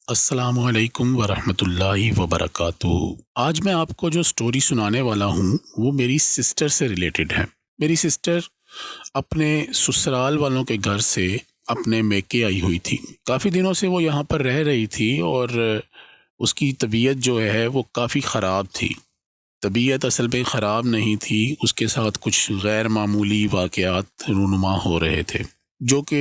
السلام علیکم ورحمۃ اللہ وبرکاتہ۔ آج میں آپ کو جو سٹوری سنانے والا ہوں وہ میری سسٹر سے ریلیٹڈ ہے۔ میری سسٹر اپنے سسرال والوں کے گھر سے اپنے میکے آئی ہوئی تھی۔ کافی دنوں سے وہ یہاں پر رہ رہی تھی اور اس کی طبیعت جو ہے وہ کافی خراب تھی۔ طبیعت اصل میں خراب نہیں تھی، اس کے ساتھ کچھ غیر معمولی واقعات رونما ہو رہے تھے جو کہ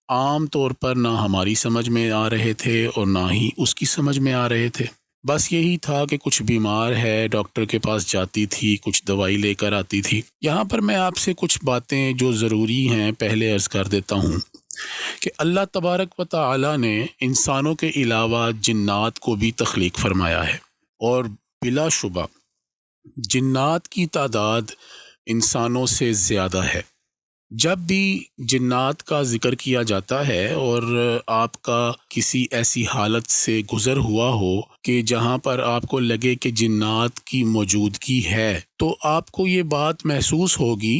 عام طور پر نہ ہماری سمجھ میں آ رہے تھے اور نہ ہی اس کی سمجھ میں آ رہے تھے۔ بس یہی تھا کہ کچھ بیمار ہے، ڈاکٹر کے پاس جاتی تھی، کچھ دوائی لے کر آتی تھی۔ یہاں پر میں آپ سے کچھ باتیں جو ضروری ہیں پہلے عرض کر دیتا ہوں کہ اللہ تبارک و تعالی نے انسانوں کے علاوہ جنات کو بھی تخلیق فرمایا ہے، اور بلا شبہ جنات کی تعداد انسانوں سے زیادہ ہے۔ جب بھی جنات کا ذکر کیا جاتا ہے اور آپ کا کسی ایسی حالت سے گزر ہوا ہو کہ جہاں پر آپ کو لگے کہ جنات کی موجودگی ہے، تو آپ کو یہ بات محسوس ہوگی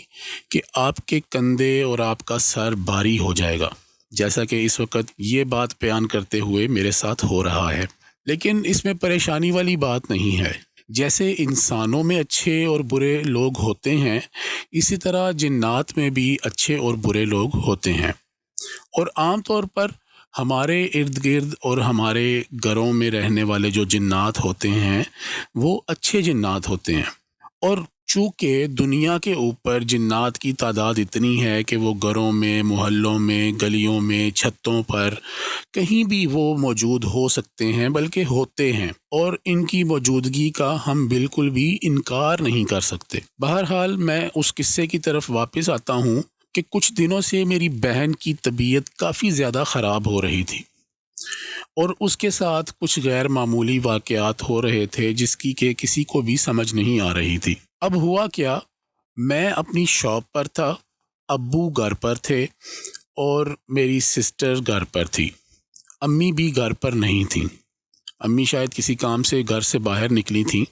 کہ آپ کے کندھے اور آپ کا سر بھاری ہو جائے گا، جیسا کہ اس وقت یہ بات بیان کرتے ہوئے میرے ساتھ ہو رہا ہے۔ لیکن اس میں پریشانی والی بات نہیں ہے۔ جیسے انسانوں میں اچھے اور برے لوگ ہوتے ہیں، اسی طرح جنات میں بھی اچھے اور برے لوگ ہوتے ہیں، اور عام طور پر ہمارے ارد گرد اور ہمارے گھروں میں رہنے والے جو جنات ہوتے ہیں وہ اچھے جنات ہوتے ہیں۔ اور چونکہ دنیا کے اوپر جنات کی تعداد اتنی ہے کہ وہ گھروں میں، محلوں میں، گلیوں میں، چھتوں پر کہیں بھی وہ موجود ہو سکتے ہیں، بلکہ ہوتے ہیں، اور ان کی موجودگی کا ہم بالکل بھی انکار نہیں کر سکتے۔ بہرحال میں اس قصے کی طرف واپس آتا ہوں کہ کچھ دنوں سے میری بہن کی طبیعت کافی زیادہ خراب ہو رہی تھی، اور اس کے ساتھ کچھ غیر معمولی واقعات ہو رہے تھے جس کی کہ کسی کو بھی سمجھ نہیں آ رہی تھی۔ اب ہوا کیا، میں اپنی شاپ پر تھا، ابو گھر پر تھے اور میری سسٹر گھر پر تھی۔ امی بھی گھر پر نہیں تھیں، امی شاید کسی کام سے گھر سے باہر نکلی تھیں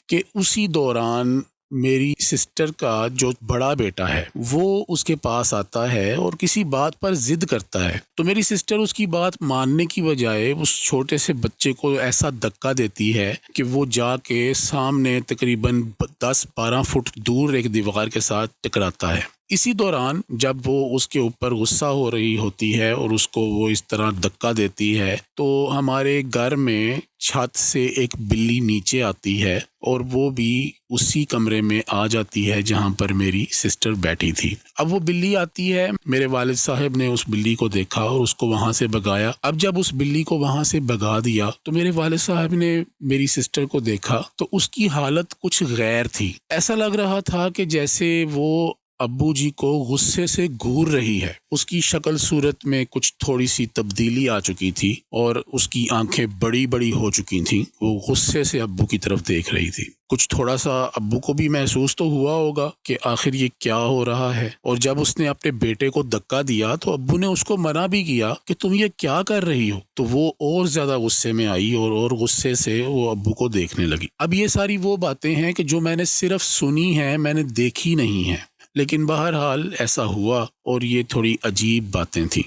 کہ اسی دوران میری سسٹر کا جو بڑا بیٹا ہے وہ اس کے پاس آتا ہے اور کسی بات پر ضد کرتا ہے۔ تو میری سسٹر اس کی بات ماننے کی بجائے اس چھوٹے سے بچے کو ایسا دھکا دیتی ہے کہ وہ جا کے سامنے تقریباً 10-12 فٹ دور ایک دیوار کے ساتھ ٹکراتا ہے۔ اسی دوران جب وہ اس کے اوپر غصہ ہو رہی ہوتی ہے اور اس کو وہ اس طرح دھکا دیتی ہے، تو ہمارے گھر میں چھت سے ایک بلی نیچے آتی ہے اور وہ بھی اسی کمرے میں آ جاتی ہے جہاں پر میری سسٹر بیٹھی تھی۔ اب وہ بلی آتی ہے، میرے والد صاحب نے اس بلی کو دیکھا اور اس کو وہاں سے بھگایا۔ اب جب اس بلی کو وہاں سے بھگا دیا تو میرے والد صاحب نے میری سسٹر کو دیکھا تو اس کی حالت کچھ غیر تھی۔ ایسا لگ رہا تھا کہ جیسے وہ ابو جی کو غصے سے گھور رہی ہے۔ اس کی شکل صورت میں کچھ تھوڑی سی تبدیلی آ چکی تھی اور اس کی آنکھیں بڑی بڑی ہو چکی تھیں۔ وہ غصے سے ابو کی طرف دیکھ رہی تھی۔ کچھ تھوڑا سا ابو کو بھی محسوس تو ہوا ہوگا کہ آخر یہ کیا ہو رہا ہے، اور جب اس نے اپنے بیٹے کو دھکا دیا تو ابو نے اس کو منع بھی کیا کہ تم یہ کیا کر رہی ہو، تو وہ اور زیادہ غصے میں آئی اور غصے سے وہ ابو کو دیکھنے لگی۔ اب یہ ساری وہ باتیں ہیں کہ جو میں نے صرف سنی ہیں، میں نے دیکھی نہیں ہیں، لیکن بہرحال ایسا ہوا اور یہ تھوڑی عجیب باتیں تھیں۔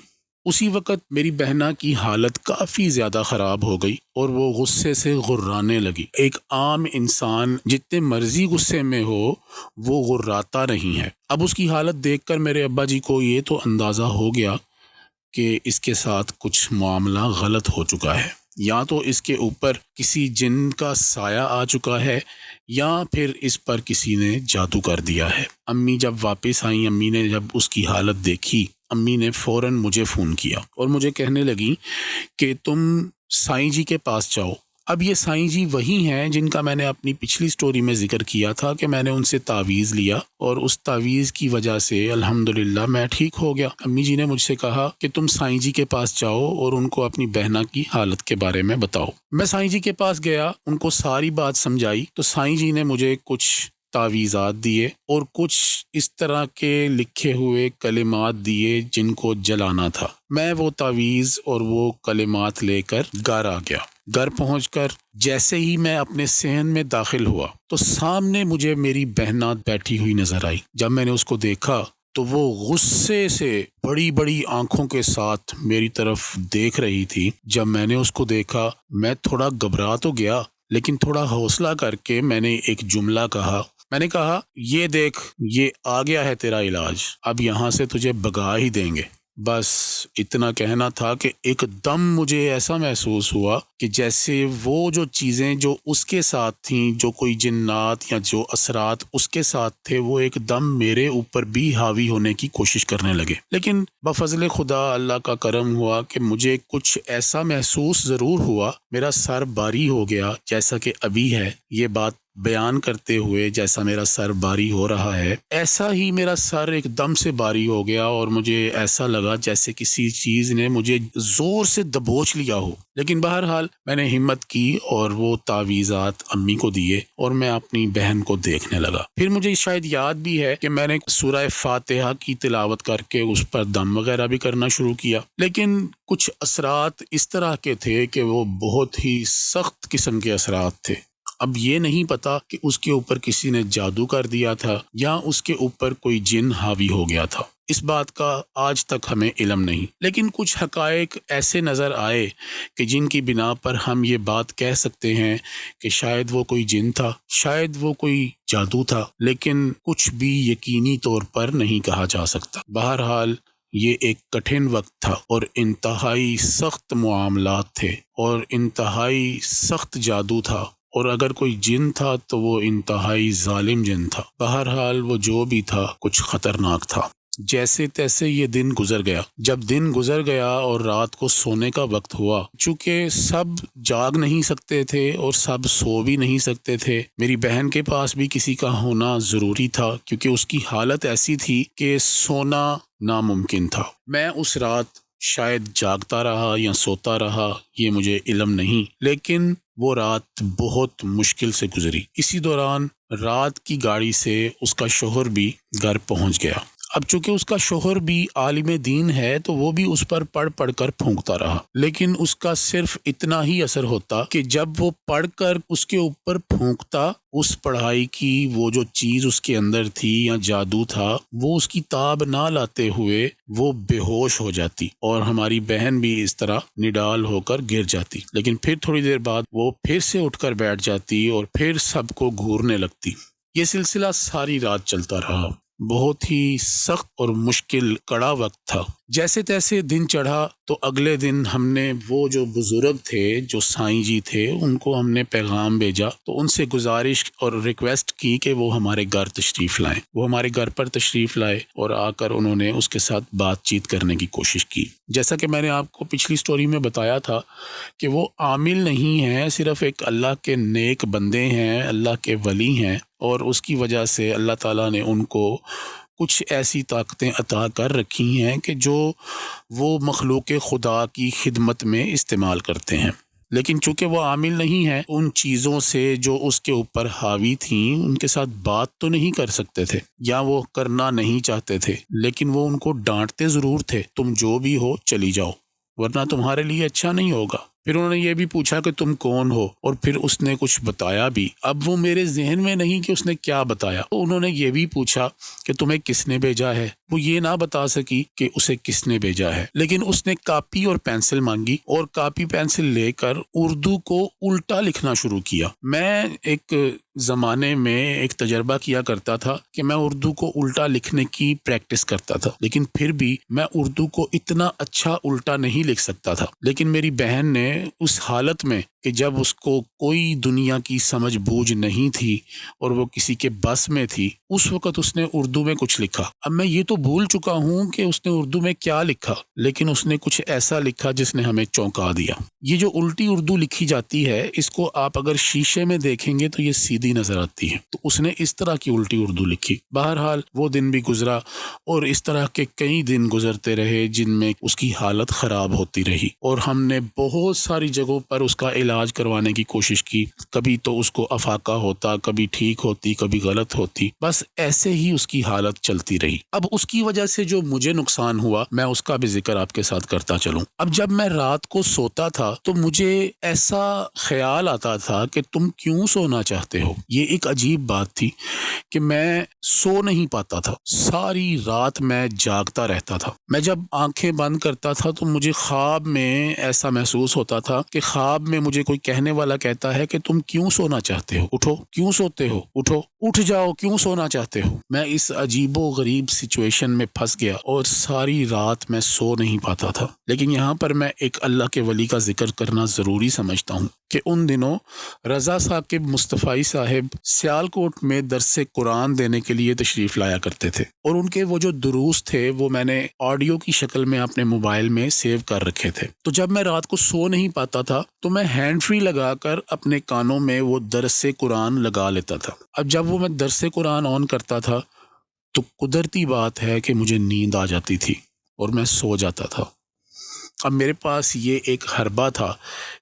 اسی وقت میری بہنہ کی حالت کافی زیادہ خراب ہو گئی اور وہ غصے سے غرانے لگی۔ ایک عام انسان جتنے مرضی غصے میں ہو وہ غراتا نہیں ہے۔ اب اس کی حالت دیکھ کر میرے ابا جی کو یہ تو اندازہ ہو گیا کہ اس کے ساتھ کچھ معاملہ غلط ہو چکا ہے، یا تو اس کے اوپر کسی جن کا سایہ آ چکا ہے یا پھر اس پر کسی نے جادو کر دیا ہے۔ امی جب واپس آئیں، امی نے جب اس کی حالت دیکھی، امی نے فوراً مجھے فون کیا اور مجھے کہنے لگی کہ تم سائیں جی کے پاس جاؤ۔ اب یہ سائیں جی وہی ہیں جن کا میں نے اپنی پچھلی سٹوری میں ذکر کیا تھا کہ میں نے ان سے تعویذ لیا اور اس تعویذ کی وجہ سے الحمدللہ میں ٹھیک ہو گیا۔ امی جی نے مجھ سے کہا کہ تم سائیں جی کے پاس جاؤ اور ان کو اپنی بہنہ کی حالت کے بارے میں بتاؤ۔ میں سائیں جی کے پاس گیا، ان کو ساری بات سمجھائی تو سائیں جی نے مجھے کچھ تعویذات دیے اور کچھ اس طرح کے لکھے ہوئے کلمات دیے جن کو جلانا تھا۔ میں وہ تعویذ اور وہ کلمات لے کر گھر آ گیا۔ گھر پہنچ کر جیسے ہی میں اپنے صحن میں داخل ہوا تو سامنے مجھے میری بہنہ بیٹھی ہوئی نظر آئی۔ جب میں نے اس کو دیکھا تو وہ غصے سے بڑی بڑی آنکھوں کے ساتھ میری طرف دیکھ رہی تھی۔ جب میں نے اس کو دیکھا میں تھوڑا گھبرا تو گیا، لیکن تھوڑا حوصلہ کر کے میں نے ایک جملہ کہا۔ میں نے کہا، یہ دیکھ، یہ آ گیا ہے تیرا علاج، اب یہاں سے تجھے بھگا ہی دیں گے۔ بس اتنا کہنا تھا کہ ایک دم مجھے ایسا محسوس ہوا کہ جیسے وہ جو چیزیں جو اس کے ساتھ تھیں، جو کوئی جنات یا جو اثرات اس کے ساتھ تھے، وہ ایک دم میرے اوپر بھی حاوی ہونے کی کوشش کرنے لگے۔ لیکن بفضل خدا اللہ کا کرم ہوا کہ مجھے کچھ ایسا محسوس ضرور ہوا، میرا سر باری ہو گیا، جیسا کہ ابھی ہے یہ بات بیان کرتے ہوئے جیسا میرا سر باری ہو رہا ہے، ایسا ہی میرا سر ایک دم سے باری ہو گیا، اور مجھے ایسا لگا جیسے کسی چیز نے مجھے زور سے دبوچ لیا ہو۔ لیکن بہرحال میں نے ہمت کی اور وہ تعویذات امی کو دیے اور میں اپنی بہن کو دیکھنے لگا۔ پھر مجھے شاید یاد بھی ہے کہ میں نے سورہ فاتحہ کی تلاوت کر کے اس پر دم وغیرہ بھی کرنا شروع کیا، لیکن کچھ اثرات اس طرح کے تھے کہ وہ بہت ہی سخت قسم کے اثرات تھے۔ اب یہ نہیں پتا کہ اس کے اوپر کسی نے جادو کر دیا تھا یا اس کے اوپر کوئی جن حاوی ہو گیا تھا، اس بات کا آج تک ہمیں علم نہیں۔ لیکن کچھ حقائق ایسے نظر آئے کہ جن کی بنا پر ہم یہ بات کہہ سکتے ہیں کہ شاید وہ کوئی جن تھا، شاید وہ کوئی جادو تھا، لیکن کچھ بھی یقینی طور پر نہیں کہا جا سکتا۔ بہرحال یہ ایک کٹھن وقت تھا اور انتہائی سخت معاملات تھے اور انتہائی سخت جادو تھا، اور اگر کوئی جن تھا تو وہ انتہائی ظالم جن تھا۔ بہرحال وہ جو بھی تھا کچھ خطرناک تھا۔ جیسے تیسے یہ دن گزر گیا۔ جب دن گزر گیا اور رات کو سونے کا وقت ہوا، چونکہ سب جاگ نہیں سکتے تھے اور سب سو بھی نہیں سکتے تھے، میری بہن کے پاس بھی کسی کا ہونا ضروری تھا کیونکہ اس کی حالت ایسی تھی کہ سونا ناممکن تھا۔ میں اس رات شاید جاگتا رہا یا سوتا رہا، یہ مجھے علم نہیں، لیکن وہ رات بہت مشکل سے گزری۔ اسی دوران رات کی گاڑی سے اس کا شوہر بھی گھر پہنچ گیا۔ اب چونکہ اس کا شوہر بھی عالم دین ہے تو وہ بھی اس پر پڑھ پڑھ کر پھونکتا رہا، لیکن اس کا صرف اتنا ہی اثر ہوتا کہ جب وہ پڑھ کر اس کے اوپر پھونکتا، اس پڑھائی کی وہ جو چیز اس کے اندر تھی یا جادو تھا وہ اس کی تاب نہ لاتے ہوئے وہ بے ہوش ہو جاتی اور ہماری بہن بھی اس طرح نڈال ہو کر گر جاتی۔ لیکن پھر تھوڑی دیر بعد وہ پھر سے اٹھ کر بیٹھ جاتی اور پھر سب کو گھورنے لگتی۔ یہ سلسلہ ساری رات چلتا رہا۔ بہت ہی سخت اور مشکل کڑا وقت تھا۔ جیسے تیسے دن چڑھا تو اگلے دن ہم نے وہ جو بزرگ تھے، جو سائیں جی تھے، ان کو ہم نے پیغام بھیجا تو ان سے گزارش اور ریکویسٹ کی کہ وہ ہمارے گھر تشریف لائیں۔ وہ ہمارے گھر پر تشریف لائے اور آ کر انہوں نے اس کے ساتھ بات چیت کرنے کی کوشش کی۔ جیسا کہ میں نے آپ کو پچھلی سٹوری میں بتایا تھا کہ وہ عامل نہیں ہیں، صرف ایک اللہ کے نیک بندے ہیں، اللہ کے ولی ہیں، اور اس کی وجہ سے اللہ تعالیٰ نے ان کو کچھ ایسی طاقتیں عطا کر رکھی ہیں کہ جو وہ مخلوق خدا کی خدمت میں استعمال کرتے ہیں۔ لیکن چونکہ وہ عامل نہیں ہیں، ان چیزوں سے جو اس کے اوپر حاوی تھیں ان کے ساتھ بات تو نہیں کر سکتے تھے یا وہ کرنا نہیں چاہتے تھے، لیکن وہ ان کو ڈانٹتے ضرور تھے، تم جو بھی ہو چلی جاؤ ورنہ تمہارے لیے اچھا نہیں ہوگا۔ پھر انہوں نے یہ بھی پوچھا کہ تم کون ہو، اور پھر اس نے کچھ بتایا بھی۔ اب وہ میرے ذہن میں نہیں کہ اس نے کیا بتایا۔ تو انہوں نے یہ بھی پوچھا کہ تمہیں کس نے بھیجا ہے۔ وہ یہ نہ بتا سکی کہ اسے کس نے بھیجا ہے، لیکن اس نے کاپی اور پینسل مانگی اور کاپی پینسل لے کر اردو کو الٹا لکھنا شروع کیا۔ میں ایک زمانے میں ایک تجربہ کیا کرتا تھا کہ میں اردو کو الٹا لکھنے کی پریکٹس کرتا تھا، لیکن پھر بھی میں اردو کو اتنا اچھا الٹا نہیں لکھ سکتا تھا۔ لیکن میری بہن نے اس حالت میں کہ جب اس کو کوئی دنیا کی سمجھ بوجھ نہیں تھی اور وہ کسی کے بس میں تھی، اس وقت اس نے اردو میں کچھ لکھا۔ اب میں یہ تو بھول چکا ہوں کہ اس نے اردو میں کیا لکھا، لیکن اس نے کچھ ایسا لکھا جس نے ہمیں چونکا دیا۔ یہ جو الٹی اردو لکھی جاتی ہے، اس کو آپ اگر شیشے میں دیکھیں گے تو یہ سیدھی نظر آتی ہے، تو اس نے اس طرح کی الٹی اردو لکھی۔ بہرحال وہ دن بھی گزرا اور اس طرح کے کئی دن گزرتے رہے جن میں اس کی حالت خراب ہوتی رہی، اور ہم نے بہت ساری جگہوں پر اس کا علاج علاج کروانے کی کوشش کی، کبھی تو اس کو افاقہ ہوتا، کبھی ٹھیک ہوتی، کبھی غلط ہوتی، بس ایسے ہی اس کی حالت چلتی رہی۔ اب اس کی وجہ سے جو مجھے نقصان ہوا میں اس کا بھی ذکر آپ کے ساتھ کرتا چلوں۔ اب جب میں رات کو سوتا تھا تو مجھے ایسا خیال آتا تھا کہ تم کیوں سونا چاہتے ہو۔ یہ ایک عجیب بات تھی کہ میں سو نہیں پاتا تھا، ساری رات میں جاگتا رہتا تھا۔ میں جب آنکھیں بند کرتا تھا تو مجھے خواب میں ایسا محسوس ہوتا تھا کہ خواب میں مجھے کوئی کہنے والا کہتا ہے کہ تم کیوں سونا چاہتے ہو، اٹھو، کیوں سوتے ہو، اٹھو، اٹھ جاؤ، کیوں سونا چاہتے ہو۔ میں اس عجیب و غریب سچویشن میں پھنس گیا اور ساری رات میں سو نہیں پاتا تھا۔ لیکن یہاں پر میں ایک اللہ کے ولی کا ذکر کرنا ضروری سمجھتا ہوں کہ ان دنوں رضا ثاقب مصطفی صاحب سیالکوٹ میں درس قرآن دینے کے لیے تشریف لایا کرتے تھے، اور ان کے وہ جو دروس تھے وہ میں نے آڈیو کی شکل میں اپنے موبائل میں سیو کر رکھے تھے۔ تو جب میں رات کو سو نہیں پاتا تھا تو میں ہینڈ فری لگا کر اپنے کانوں میں وہ درس قرآن لگا لیتا تھا۔ اب جب وہ میں درس قرآن آن کرتا تھا تو قدرتی بات ہے کہ مجھے نیند آ جاتی تھی اور میں سو جاتا تھا۔ اب میرے پاس یہ ایک حربہ تھا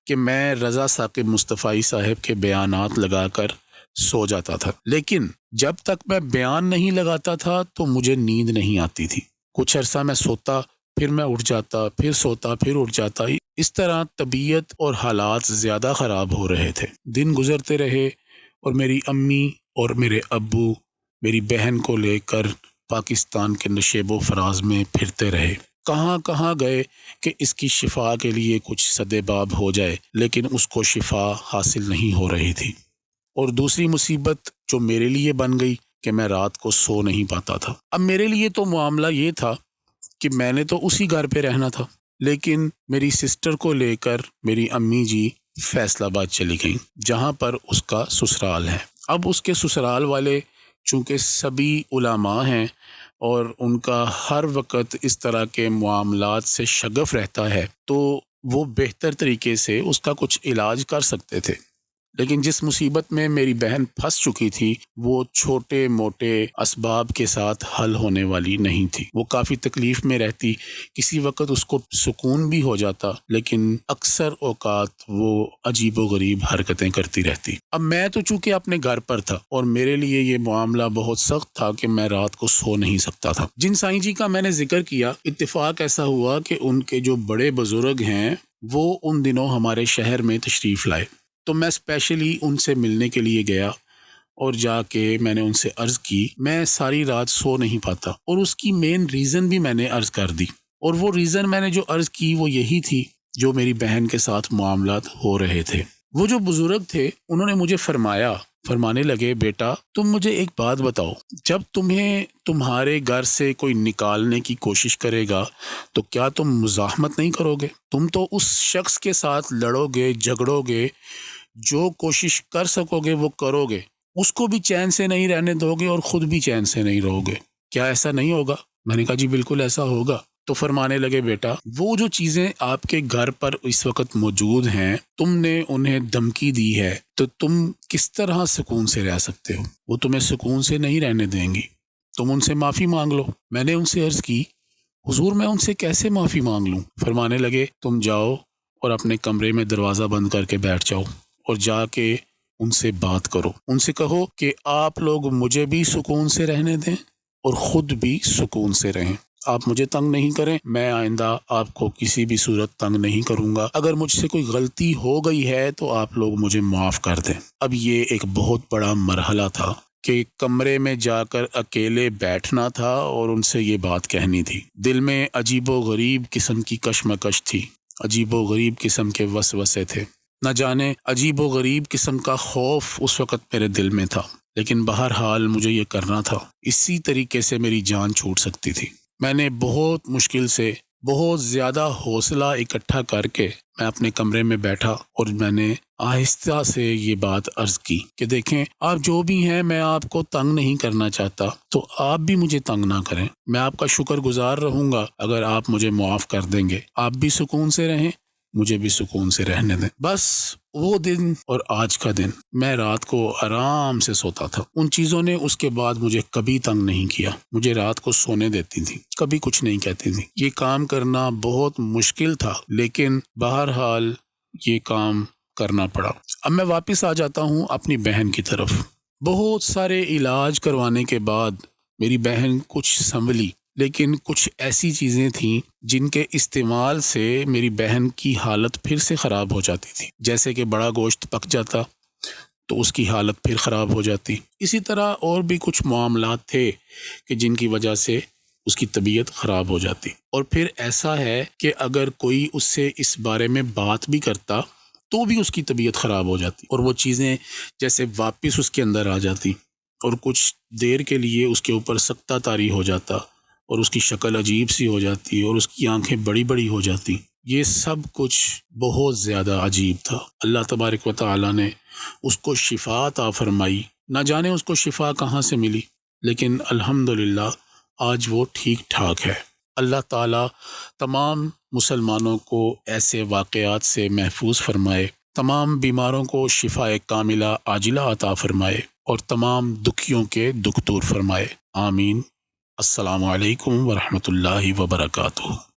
کہ میں رضا ثاقب مصطفی صاحب کے بیانات لگا کر سو جاتا تھا، لیکن جب تک میں بیان نہیں لگاتا تھا تو مجھے نیند نہیں آتی تھی۔ کچھ عرصہ میں سوتا، پھر میں اٹھ جاتا، پھر سوتا، پھر اٹھ جاتا۔ اس طرح طبیعت اور حالات زیادہ خراب ہو رہے تھے۔ دن گزرتے رہے اور میری امی اور میرے ابو میری بہن کو لے کر پاکستان کے نشیب و فراز میں پھرتے رہے۔ کہاں کہاں گئے کہ اس کی شفا کے لیے کچھ سدے باب ہو جائے، لیکن اس کو شفا حاصل نہیں ہو رہی تھی۔ اور دوسری مصیبت جو میرے لیے بن گئی کہ میں رات کو سو نہیں پاتا تھا۔ اب میرے لیے تو معاملہ یہ تھا کہ میں نے تو اسی گھر پہ رہنا تھا، لیکن میری سسٹر کو لے کر میری امی جی فیصل آباد چلی گئیں، جہاں پر اس کا سسرال ہے۔ اب اس کے سسرال والے چونکہ سبھی علماء ہیں اور ان کا ہر وقت اس طرح کے معاملات سے شگف رہتا ہے، تو وہ بہتر طریقے سے اس کا کچھ علاج کر سکتے تھے۔ لیکن جس مصیبت میں میری بہن پھنس چکی تھی وہ چھوٹے موٹے اسباب کے ساتھ حل ہونے والی نہیں تھی۔ وہ کافی تکلیف میں رہتی، کسی وقت اس کو سکون بھی ہو جاتا، لیکن اکثر اوقات وہ عجیب و غریب حرکتیں کرتی رہتی۔ اب میں تو چونکہ اپنے گھر پر تھا اور میرے لیے یہ معاملہ بہت سخت تھا کہ میں رات کو سو نہیں سکتا تھا۔ جن سائیں جی کا میں نے ذکر کیا، اتفاق ایسا ہوا کہ ان کے جو بڑے بزرگ ہیں وہ ان دنوں ہمارے شہر میں تشریف لائے، تو میں اسپیشلی ان سے ملنے کے لیے گیا اور جا کے میں نے ان سے عرض کی میں ساری رات سو نہیں پاتا، اور اس کی مین ریزن بھی میں نے عرض کر دی، اور وہ ریزن میں نے جو عرض کی وہ یہی تھی جو میری بہن کے ساتھ معاملات ہو رہے تھے۔ وہ جو بزرگ تھے انہوں نے مجھے فرمانے لگے، بیٹا تم مجھے ایک بات بتاؤ، جب تمہیں تمہارے گھر سے کوئی نکالنے کی کوشش کرے گا تو کیا تم مزاحمت نہیں کرو گے؟ تم تو اس شخص کے ساتھ لڑو گے، جھگڑو گے، جو کوشش کر سکو گے وہ کرو گے، اس کو بھی چین سے نہیں رہنے دو گے اور خود بھی چین سے نہیں رہو گے، کیا ایسا نہیں ہوگا؟ میں نے کہا جی بالکل ایسا ہوگا۔ تو فرمانے لگے، بیٹا وہ جو چیزیں آپ کے گھر پر اس وقت موجود ہیں تم نے انہیں دھمکی دی ہے تو تم کس طرح سکون سے رہ سکتے ہو؟ وہ تمہیں سکون سے نہیں رہنے دیں گی، تم ان سے معافی مانگ لو۔ میں نے ان سے عرض کی، حضور میں ان سے کیسے معافی مانگ لوں؟ فرمانے لگے، تم جاؤ اور اپنے کمرے میں دروازہ بند کر کے بیٹھ جاؤ اور جا کے ان سے بات کرو، ان سے کہو کہ آپ لوگ مجھے بھی سکون سے رہنے دیں اور خود بھی سکون سے رہیں، آپ مجھے تنگ نہیں کریں، میں آئندہ آپ کو کسی بھی صورت تنگ نہیں کروں گا، اگر مجھ سے کوئی غلطی ہو گئی ہے تو آپ لوگ مجھے معاف کر دیں۔ اب یہ ایک بہت بڑا مرحلہ تھا کہ کمرے میں جا کر اکیلے بیٹھنا تھا اور ان سے یہ بات کہنی تھی۔ دل میں عجیب و غریب قسم کی کشمکش تھی، عجیب و غریب قسم کے وسوسے تھے، نہ جانے عجیب و غریب قسم کا خوف اس وقت میرے دل میں تھا، لیکن بہرحال مجھے یہ کرنا تھا، اسی طریقے سے میری جان چھوٹ سکتی تھی۔ میں نے بہت مشکل سے بہت زیادہ حوصلہ اکٹھا کر کے میں اپنے کمرے میں بیٹھا اور میں نے آہستہ سے یہ بات عرض کی کہ دیکھیں آپ جو بھی ہیں، میں آپ کو تنگ نہیں کرنا چاہتا، تو آپ بھی مجھے تنگ نہ کریں، میں آپ کا شکر گزار رہوں گا اگر آپ مجھے معاف کر دیں گے، آپ بھی سکون سے رہیں، مجھے بھی سکون سے رہنے دیں۔ بس وہ دن اور آج کا دن میں رات کو آرام سے سوتا تھا، ان چیزوں نے اس کے بعد مجھے کبھی تنگ نہیں کیا، مجھے رات کو سونے دیتی تھی، کبھی کچھ نہیں کہتی تھی۔ یہ کام کرنا بہت مشکل تھا، لیکن بہرحال یہ کام کرنا پڑا۔ اب میں واپس آ جاتا ہوں اپنی بہن کی طرف۔ بہت سارے علاج کروانے کے بعد میری بہن کچھ سنبھلی، لیکن کچھ ایسی چیزیں تھیں جن کے استعمال سے میری بہن کی حالت پھر سے خراب ہو جاتی تھی، جیسے کہ بڑا گوشت پک جاتا تو اس کی حالت پھر خراب ہو جاتی۔ اسی طرح اور بھی کچھ معاملات تھے کہ جن کی وجہ سے اس کی طبیعت خراب ہو جاتی۔ اور پھر ایسا ہے کہ اگر کوئی اس سے اس بارے میں بات بھی کرتا تو بھی اس کی طبیعت خراب ہو جاتی، اور وہ چیزیں جیسے واپس اس کے اندر آ جاتی، اور کچھ دیر کے لیے اس کے اوپر سکتہ طاری ہو جاتا، اور اس کی شکل عجیب سی ہو جاتی، اور اس کی آنکھیں بڑی بڑی ہو جاتی۔ یہ سب کچھ بہت زیادہ عجیب تھا۔ اللہ تبارک و تعالی نے اس کو شفا عطا فرمائی، نہ جانے اس کو شفا کہاں سے ملی، لیکن الحمدللہ آج وہ ٹھیک ٹھاک ہے۔ اللہ تعالیٰ تمام مسلمانوں کو ایسے واقعات سے محفوظ فرمائے، تمام بیماروں کو شفا کاملہ عاجلہ عطا فرمائے، اور تمام دکھیوں کے دکھ دور فرمائے۔ آمین۔ السلام علیکم ورحمۃ اللہ وبرکاتہ۔